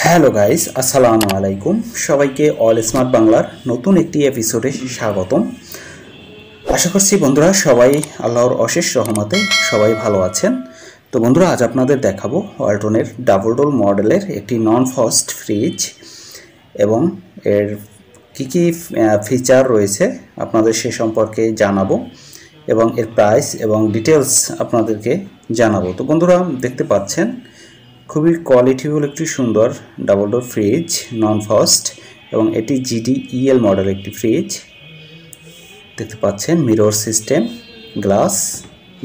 Hello guys, আসসালামু আলাইকুম। সবাইকে অল স্মার্ট বাংলার নতুন একটি এপিসোডে স্বাগতম। আশা করছি বন্ধুরা সবাই আল্লাহর অশেষ রহমতে সবাই ভালো আছেন। তো বন্ধুরা, আজ আপনাদের দেখাবো ওয়ালটনের ডাবল ডোর মডেলের একটি নন ফ্রস্ট ফ্রিজ এবং এর কী ফিচার রয়েছে আপনাদের সে সম্পর্কে জানাবো এবং এর প্রাইস এবং ডিটেলস আপনাদেরকে জানাবো। তো বন্ধুরা, দেখতে পাচ্ছেন খুবই কোয়ালিটিফুল একটি সুন্দর ডাবল ডোর ফ্রিজ নন ফ্রস্ট এবং এটি GDEL মডেল একটি ফ্রিজ। দেখতে পাচ্ছেন মিরর সিস্টেম গ্লাস,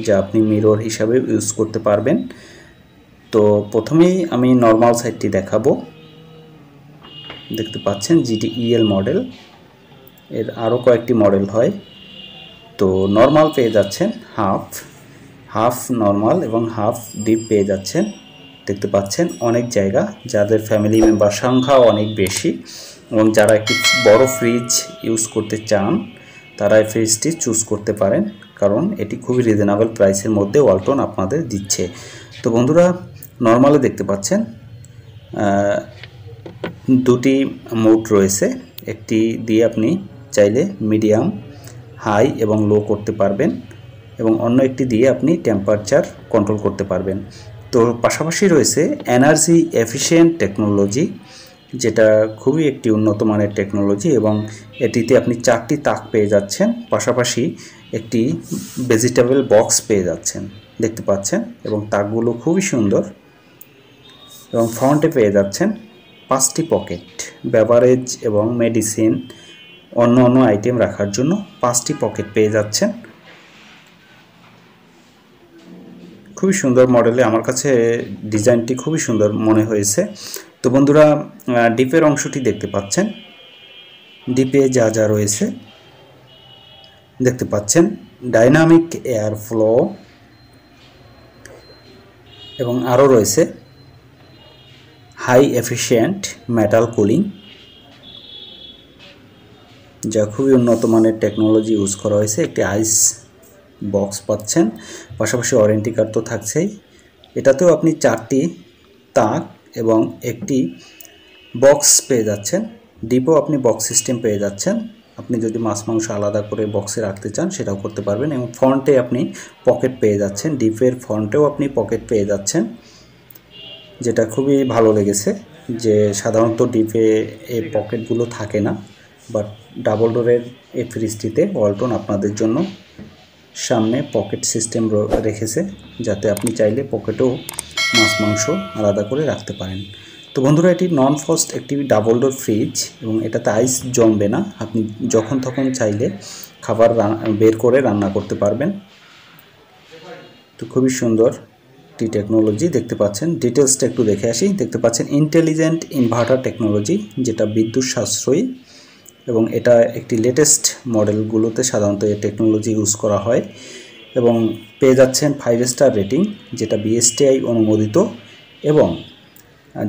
যা আপনি মিরর হিসাবে ইউজ করতে পারবেন। তো প্রথমেই আমি নর্মাল সাইডটি দেখাবো। দেখতে পাচ্ছেন GDEL মডেল, এর আরও কয়েকটি মডেল হয়। তো নর্মাল পেয়ে যাচ্ছেন হাফ নর্মাল এবং হাফ ডিপ পেয়ে যাচ্ছেন। দেখতে পাচ্ছেন অনেক জায়গা, যাদের ফ্যামিলি মেম্বার সংখ্যাও অনেক বেশি এবং যারা একটি বড় ফ্রিজ ইউজ করতে চান তারা এই ফ্রিজটি চুজ করতে পারেন, কারণ এটি খুবই রিজনেবল প্রাইসের মধ্যে ওয়ালটন আপনাদের দিচ্ছে। তো বন্ধুরা, নর্মালে দেখতে পাচ্ছেন দুটি মোড রয়েছে। একটি দিয়ে আপনি চাইলে মিডিয়াম, হাই এবং লো করতে পারবেন এবং অন্য একটি দিয়ে আপনি টেম্পারেচার কন্ট্রোল করতে পারবেন। তো পাশাপাশি রয়েছে এনার্জি এফিশিয়েন্ট টেকনোলজি, যেটা খুবই একটি উন্নত মানের টেকনোলজি এবং এটিতে আপনি 4টি তাক পেয়ে যাচ্ছেন, পাশাপাশি একটি ভেজিটেবল বক্স পেয়ে যাচ্ছেন দেখতে পাচ্ছেন, এবং তাকগুলো খুবই সুন্দর। এবং ফ্রন্টে পেয়ে যাচ্ছেন 5টি পকেট, বেভারেজ এবং মেডিসিন অন্য আইটেম রাখার জন্য 5টি পকেট পেয়ে যাচ্ছেন। খুবই সুন্দর মডেলে, আমার কাছে ডিজাইনটি খুবই সুন্দর মনে হয়েছে। তো বন্ধুরা, ডিপের অংশটি দেখতে পাচ্ছেন। ডিপে যা যা রয়েছে দেখতে পাচ্ছেন, ডাইনামিক এয়ার ফ্লো এবং আরও রয়েছে হাই এফিশিয়েন্ট মেটাল কুলিং, যা খুবই উন্নত মানের টেকনোলজি ইউজ করা হয়েছে। একটি আইস বক্স পাচ্ছেন, পাশাপাশি ওয়ারেন্টি কার্ড তো থাকছেই। এটাতেও আপনি 4টি তাক এবং একটি বক্স পেয়ে যাচ্ছেন। ডিপও আপনি বক্স সিস্টেম পেয়ে যাচ্ছেন। আপনি যদি মাছ মাংস আলাদা করে বক্সে রাখতে চান সেটাও করতে পারবেন। এবং ফ্রন্টে আপনি পকেট পেয়ে যাচ্ছেন, ডিপের ফ্রন্টেও আপনি পকেট পেয়ে যাচ্ছেন, যেটা খুবই ভালো লেগেছে। যে সাধারণত ডিপে এই পকেটগুলো থাকে না, বাট ডাবল ডোরের এই ফ্রিজটিতে ওয়ালটন আপনাদের জন্য সামনে পকেট সিস্টেম রেখেছে, যাতে আপনি চাইলে পকেটেও মাছ মাংস আলাদা করে রাখতে পারেন। তো বন্ধুরা, এটি নন ফ্রস্ট একটি ডাবল ডোর ফ্রিজ এবং এটাতে আইস জমবে না। আপনি যখন তখন চাইলে খাবার বের করে রান্না করতে পারবেন। তো খুবই সুন্দর একটি টেকনোলজি দেখতে পাচ্ছেন। ডিটেলসটা একটু দেখে আসি। দেখতে পাচ্ছেন ইন্টেলিজেন্ট ইনভার্টার টেকনোলজি, যেটা বিদ্যুৎ সাশ্রয়ী এবং এটা একটি লেটেস্ট মডেলগুলোতে সাধারণত এই টেকনোলজি ইউজ করা হয়। এবং পেয়ে যাচ্ছেন 5 স্টার রেটিং, যেটা BSTI অনুমোদিত, এবং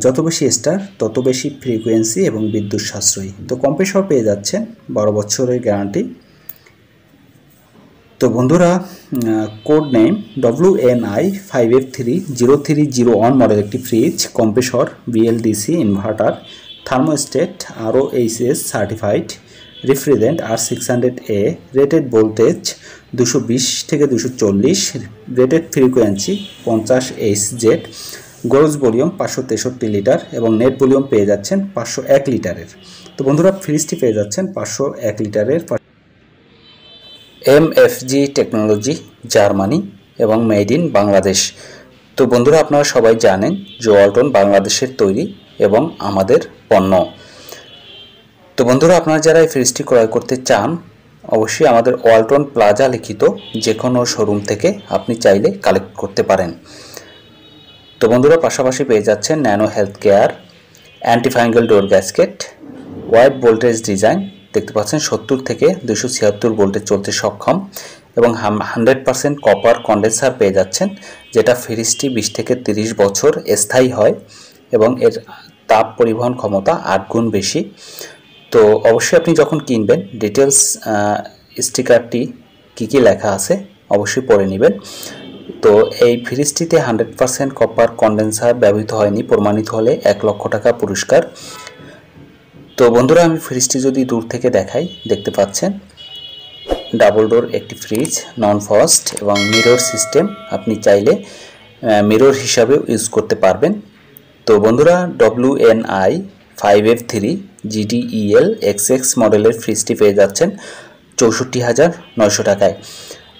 যত বেশি স্টার তত বেশি ফ্রিকোয়েন্সি এবং বিদ্যুৎ সাশ্রয়ী। তো কম্প্রেসর পেয়ে যাচ্ছেন 12 বছরের গ্যারান্টি। তো বন্ধুরা, code name WNI 5F30301 model একটি fridge, compressor BLDC inverter, thermostat ROHS certified, refrigerant R600A, rated voltage 220 থেকে 240, rated frequency 50 Hz, gross volume 563 litre এবং নেট ভলিউম পেয়ে যাচ্ছেন 501 লিটারের। তো বন্ধুরা, ফ্রিজটি পেয়ে যাচ্ছেন 501 লিটারের। MFG টেকনোলজি, জার্মানি এবং মেড ইন বাংলাদেশ। তো বন্ধুরা, আপনারা সবাই জানেন যে ওয়ালটন বাংলাদেশের তৈরি এবং আমাদের পণ্য। তো বন্ধুরা, আপনারা যারা এই ফ্রিজটি ক্রয় করতে চান, অবশ্যই আমাদের ওয়ালটন প্লাজা লিখিত যে কোনো শোরুম থেকে আপনি চাইলে কালেক্ট করতে পারেন। তো বন্ধুরা, পাশাপাশি পেয়ে যাচ্ছেন ন্যানো হেলথ কেয়ার, অ্যান্টিফাঙ্গাল ডোর গ্যাসকেট, ওয়াইড ভোল্টেজ ডিজাইন, দেখতে পাচ্ছেন 70 থেকে 276 ভোল্টে চলতে সক্ষম, এবং 100% কপার কন্ডেন্সার পেয়ে যাচ্ছেন, যেটা ফ্রিজটি 20 থেকে 30 বছর স্থায়ী হয় এবং এর তাপ পরিবহন ক্ষমতা 8 গুণ বেশি। তো অবশ্যই আপনি যখন কিনবেন ডিটেলস স্টিকারটি কী লেখা আছে অবশ্যই পড়ে নেবেন। তো এই ফ্রিজটিতে 100% কপার কন্ডেন্সার ব্যবহৃত হয়নি, প্রমাণিত হলে 1 লক্ষ টাকা পুরস্কার। তো বন্ধুরা আমি ফ্রিজটি যদি দূর থেকে দেখাই, দেখতে পাচ্ছেন ডাবল ডোর একটি ফ্রিজ, নন ফ্রস্ট এবং মিরর সিস্টেম, আপনি চাইলে মিরর হিসাবেও ইউজ করতে পারবেন। তো বন্ধুরা WNI 5F3 GDEL XX মডেলের ফ্রিজটি পেয়ে যাচ্ছেন 64,900 টাকায়,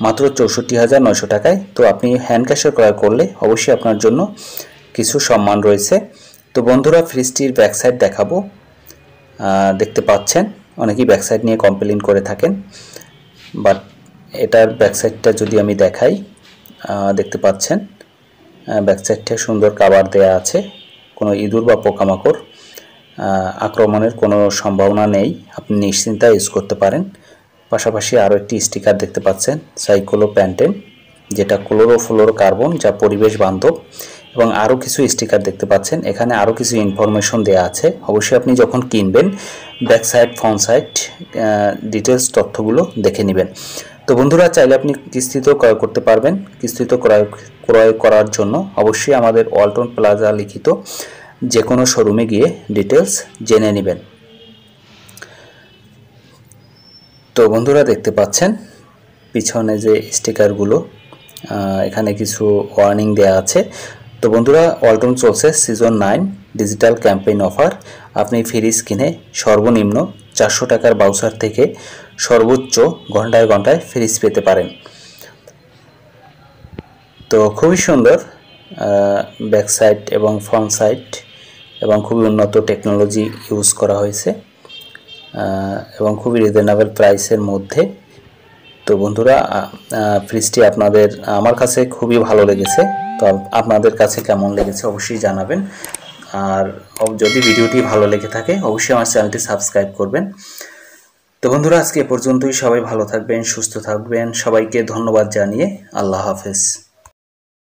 মাত্র 64,900 টাকায়। তো আপনি হ্যান্ড ক্যাশে ক্রয় করলে অবশ্যই আপনার জন্য কিছু সম্মান রয়েছে। তো বন্ধুরা ফ্রিজটির ব্যাক সাইড দেখাবো, দেখতে পাচ্ছেন অনেকেই ব্যাক সাইড নিয়ে কমপ্লেইন করে থাকেন, বাট এটার ব্যাক সাইডটা যদি আমি দেখাই, দেখতে পাচ্ছেন ব্যাক সাইডটা সুন্দর কাভার দেয়া আছে, কোনো ইঁদুর বা পোকামাকড় আক্রমণের কোনো সম্ভাবনা নেই, আপনি নিশ্চিন্তায় ইউজ করতে পারেন। পাশাপাশি আরও একটি স্টিকার দেখতে পাচ্ছেন সাইক্লোপ্যান্টেন, যেটা ক্লোরোফ্লোরোকার্বন, যা পরিবেশ বান্ধব, এবং আরও কিছু স্টিকার দেখতে পাচ্ছেন। এখানে আরও কিছু ইনফরমেশন দেওয়া আছে, অবশ্যই আপনি যখন কিনবেন back side front side details তথ্যগুলো দেখে নেবেন। তো বন্ধুরা চাইলে আপনি কিস্তিতেও ক্রয় করতে পারবেন। কিস্তিতে ক্রয় করার জন্য অবশ্যই আমাদের ওয়ালটন প্লাজা লিখিত যে কোনো শোরুমে গিয়ে ডিটেলস জেনে নেবেন। তো বন্ধুরা দেখতে পাচ্ছেন পিছনে যে স্টিকারগুলো, এখানে কিছু ওয়ার্নিং দেওয়া আছে। তো বন্ধুরা ওয়ালটন চলছে সিজন 9 ডিজিটাল ক্যাম্পেইন অফার, আপনি ফ্রিজ কিনে সর্বনিম্ন 400 টাকার বাউচার থেকে সর্বোচ্চ ঘন্টায় ঘন্টায় ফ্রিজ পেতে পারেন। তো খুবই সুন্দর ব্যাক সাইড এবং ফ্রন্ট সাইড, এবং খুবই উন্নত টেকনোলজি ইউজ করা হয়েছে এবং খুবই রিজনেবল প্রাইসের মধ্যে। তো বন্ধুরা ফ্রিজটি আমার কাছে খুবই ভালো লেগেছে। তো আপনাদের কাছে কেমন লেগেছে অবশ্যই জানাবেন, আর যদি ভিডিওটি ভালো লেগে থাকে অবশ্যই আমার চ্যানেলটি সাবস্ক্রাইব করবেন। তো বন্ধুরা আজকে এ পর্যন্তই, সবাই ভালো থাকবেন, সুস্থ থাকবেন, সবাইকে ধন্যবাদ জানিয়ে আল্লাহ হাফেজ।